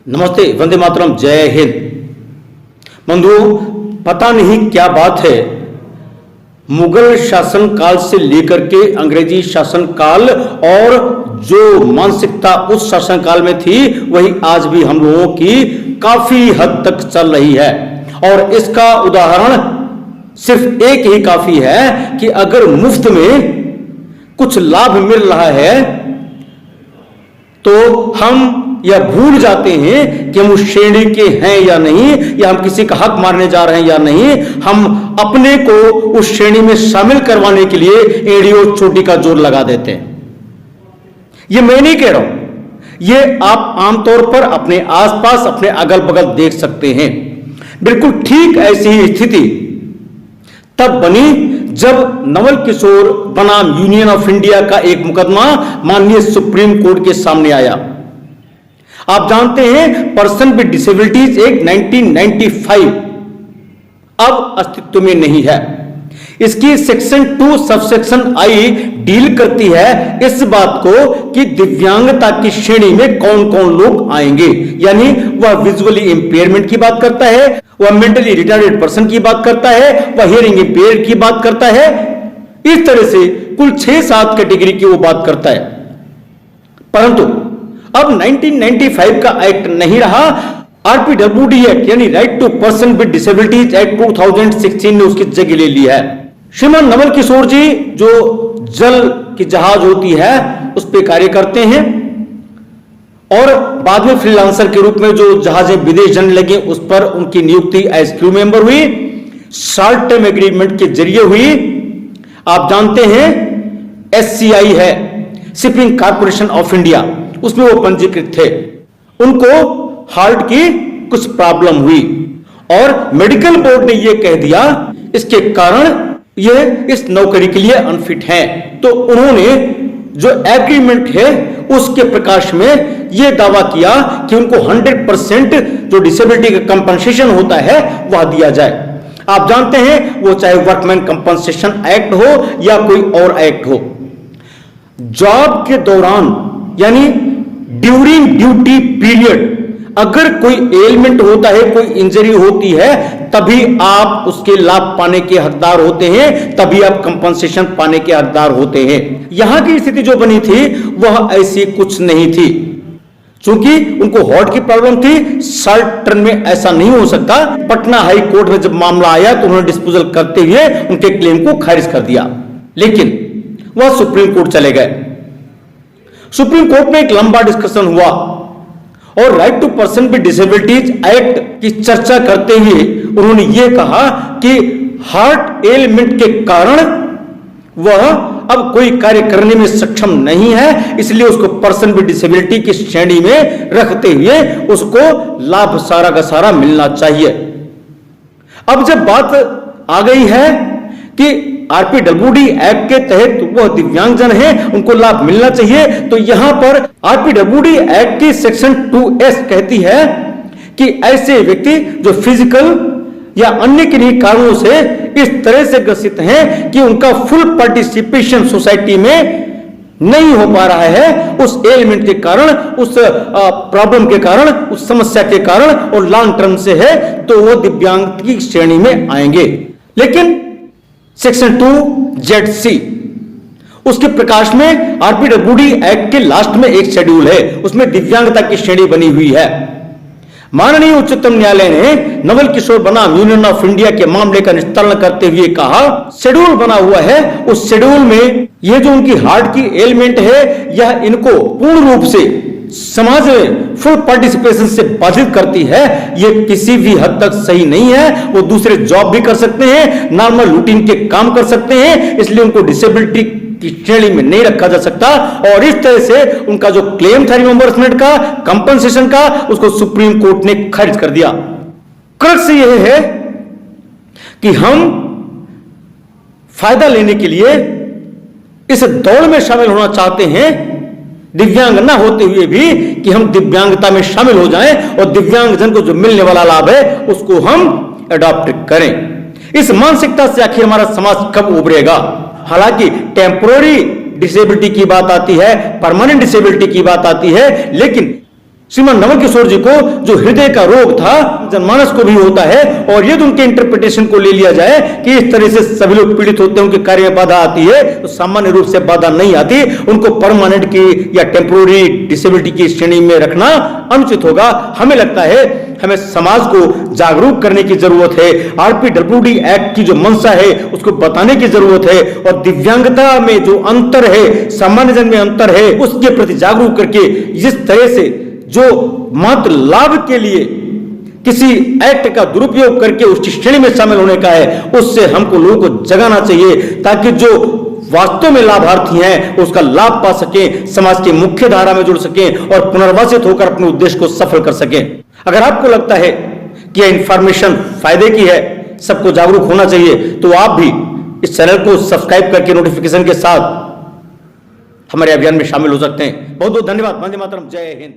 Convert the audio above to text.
नमस्ते, वंदे मातरम, जय हिंद। बंधुओं, पता नहीं क्या बात है, मुगल शासन काल से लेकर के अंग्रेजी शासन काल और जो मानसिकता उस शासन काल में थी वही आज भी हम लोगों की काफी हद तक चल रही है। और इसका उदाहरण सिर्फ एक ही काफी है कि अगर मुफ्त में कुछ लाभ मिल रहा है तो हम या भूल जाते हैं कि हम उस श्रेणी के हैं या नहीं, या हम किसी का हक मारने जा रहे हैं या नहीं। हम अपने को उस श्रेणी में शामिल करवाने के लिए एड़ी और चोटी का जोर लगा देते हैं। ये मैं नहीं कह रहा हूं, ये आप आमतौर पर अपने आसपास अपने अगल बगल देख सकते हैं। बिल्कुल ठीक ऐसी ही स्थिति तब बनी जब नवल किशोर बनाम यूनियन ऑफ इंडिया का एक मुकदमा माननीय सुप्रीम कोर्ट के सामने आया। आप जानते हैं पर्सन विद डिसेबिलिटीज एक्ट 1995 अब अस्तित्व में नहीं है। इसकी सेक्शन 2 सबसेक्शन आई डील करती है इस बात को कि दिव्यांगता की श्रेणी में कौन कौन लोग आएंगे, यानी वह विजुअली इंपेयरमेंट की बात करता है, वह मेंटली रिटार्डेड पर्सन की बात करता है, वह हियरिंग इंपेयर्ड की बात करता है। इस तरह से कुल 6-7 कैटेगरी की वो बात करता है। परंतु अब 1995 का एक्ट नहीं रहा, आरपीडब्ल्यूडी एक्ट यानी right to person with disabilities act 2016 ने उसकी जगह ले ली है। श्रीमान नवल किशोर जी जो जल की जहाज होती है उस पर कार्य करते हैं और बाद में फ्रीलांसर के रूप में जो जहाजें विदेश जाने लगे उस पर उनकी नियुक्ति एज क्रू मेंबर हुई, शॉर्ट टर्म एग्रीमेंट के जरिए हुई। आप जानते हैं SCI है, शिपिंग कॉर्पोरेशन ऑफ इंडिया, उसमें वो पंजीकृत थे। उनको हार्ट की कुछ प्रॉब्लम हुई और मेडिकल बोर्ड ने ये कह दिया इसके कारण ये इस नौकरी के लिए अनफिट हैं। तो उन्होंने जो एग्रीमेंट है उसके प्रकाश में ये दावा किया कि उनको 100% जो डिसेबिलिटी का कंपनसेशन होता है वह दिया जाए। आप जानते हैं वो चाहे वर्कमैन कंपनसेशन एक्ट हो या कोई और एक्ट हो, जॉब के दौरान यानी ड्यूरिंग ड्यूटी पीरियड अगर कोई एलिमेंट होता है, कोई इंजरी होती है, तभी आप उसके लाभ पाने के हकदार होते हैं, तभी आप कंपनसेशन पाने के हकदार होते हैं। यहां की स्थिति जो बनी थी वह ऐसी कुछ नहीं थी। चूंकि उनको हार्ट की प्रॉब्लम थी, शॉर्ट टर्म में ऐसा नहीं हो सकता। पटना हाई कोर्ट में जब मामला आया तो उन्होंने डिस्पोजल करते हुए उनके क्लेम को खारिज कर दिया, लेकिन वह सुप्रीम कोर्ट चले गए। सुप्रीम कोर्ट में एक लंबा डिस्कशन हुआ और right to person with disabilities act की चर्चा करते हुए उन्होंने ये कहा कि हार्ट एलिमेंट के कारण वह अब कोई कार्य करने में सक्षम नहीं है, इसलिए उसको पर्सन विद डिसेबिलिटी की श्रेणी में रखते हुए उसको लाभ सारा का सारा मिलना चाहिए। अब जब बात आ गई है कि आरपीडब्ल्यूडी एक्ट के तहत वह दिव्यांगजन है, उनको लाभ मिलना चाहिए, तो यहां पर आरपीडब्ल्यूडी एक्ट की सेक्शन 2S कहती है कि ऐसे व्यक्ति जो फिजिकल या अन्य किन्हीं कारणों से इस तरह से ग्रसित हैं कि उनका फुल पार्टिसिपेशन सोसाइटी में नहीं हो पा रहा है उस एलिमेंट के कारण, उस प्रॉब्लम के कारण, उस समस्या के कारण और लॉन्ग टर्म से है, तो वो दिव्यांग की श्रेणी में आएंगे। लेकिन सेक्शन 2ZC उसके प्रकाश में आरपीडब्ल्यूडी एक्ट के लास्ट में एक शेड्यूल है, उसमें दिव्यांगता की श्रेणी बनी हुई है। माननीय उच्चतम न्यायालय ने नवल किशोर बनाम यूनियन ऑफ इंडिया के मामले का निस्तारण करते हुए कहा शेड्यूल बना हुआ है, उस शेड्यूल में ये जो उनकी हार्ट की एलिमेंट है यह इनको पूर्ण रूप से समाज में फुल पार्टिसिपेशन से बाधित करती है। ये किसी भी हद तक सही नहीं है। वो दूसरे जॉब भी कर सकते हैं, नॉर्मल रूटीन के काम कर सकते हैं, इसलिए उनको डिसेबिलिटी की श्रेणी में नहीं रखा जा सकता। और इस तरह से उनका जो क्लेम था रिएंबर्समेंट का, कंपनसेशन का, उसको सुप्रीम कोर्ट ने खारिज कर दिया। क्रक्स यह है कि हम फायदा लेने के लिए इस दौड़ में शामिल होना चाहते हैं, दिव्यांग ना होते हुए भी, कि हम दिव्यांगता में शामिल हो जाएं और दिव्यांगजन को जो मिलने वाला लाभ है उसको हम अडॉप्ट करें। इस मानसिकता से आखिर हमारा समाज कब उभरेगा? हालांकि टेम्पोररी डिसेबिलिटी की बात आती है, परमानेंट डिसेबिलिटी की बात आती है, लेकिन श्रीमान नवल किशोर जी को जो हृदय का रोग था, जनमानस को भी होता है, और यदि उनके इंटरप्रिटेशन को ले लिया जाए कि इस तरह से सभी लोग पीड़ित होते हैं, उनके कार्य में बाधा आती है, तो सामान्य रूप से बाधा नहीं आती। उनको परमानेंट की या टेम्पोररी डिसेबिलिटी की श्रेणी में रखना अनुचित होगा। हमें लगता है हमें समाज को जागरूक करने की जरूरत है। आरपीडब्ल्यूडी एक्ट की जो मंशा है उसको बताने की जरूरत है, और दिव्यांगता में जो अंतर है, सामान्य जन में अंतर है, उसके प्रति जागरूक करके जिस तरह से जो मात्र लाभ के लिए किसी एक्ट का दुरुपयोग करके उसकी श्रेणी में शामिल होने का है, उससे हमको लोगों को जगाना चाहिए, ताकि जो वास्तव में लाभार्थी हैं उसका लाभ पा सकें, समाज की मुख्य धारा में जुड़ सकें और पुनर्वासित होकर अपने उद्देश्य को सफल कर सकें। अगर आपको लगता है कि यह इंफॉर्मेशन फायदे की है, सबको जागरूक होना चाहिए, तो आप भी इस चैनल को सब्सक्राइब करके नोटिफिकेशन के साथ हमारे अभियान में शामिल हो सकते हैं। बहुत बहुत धन्यवाद। वंदे मातरम। जय हिंद।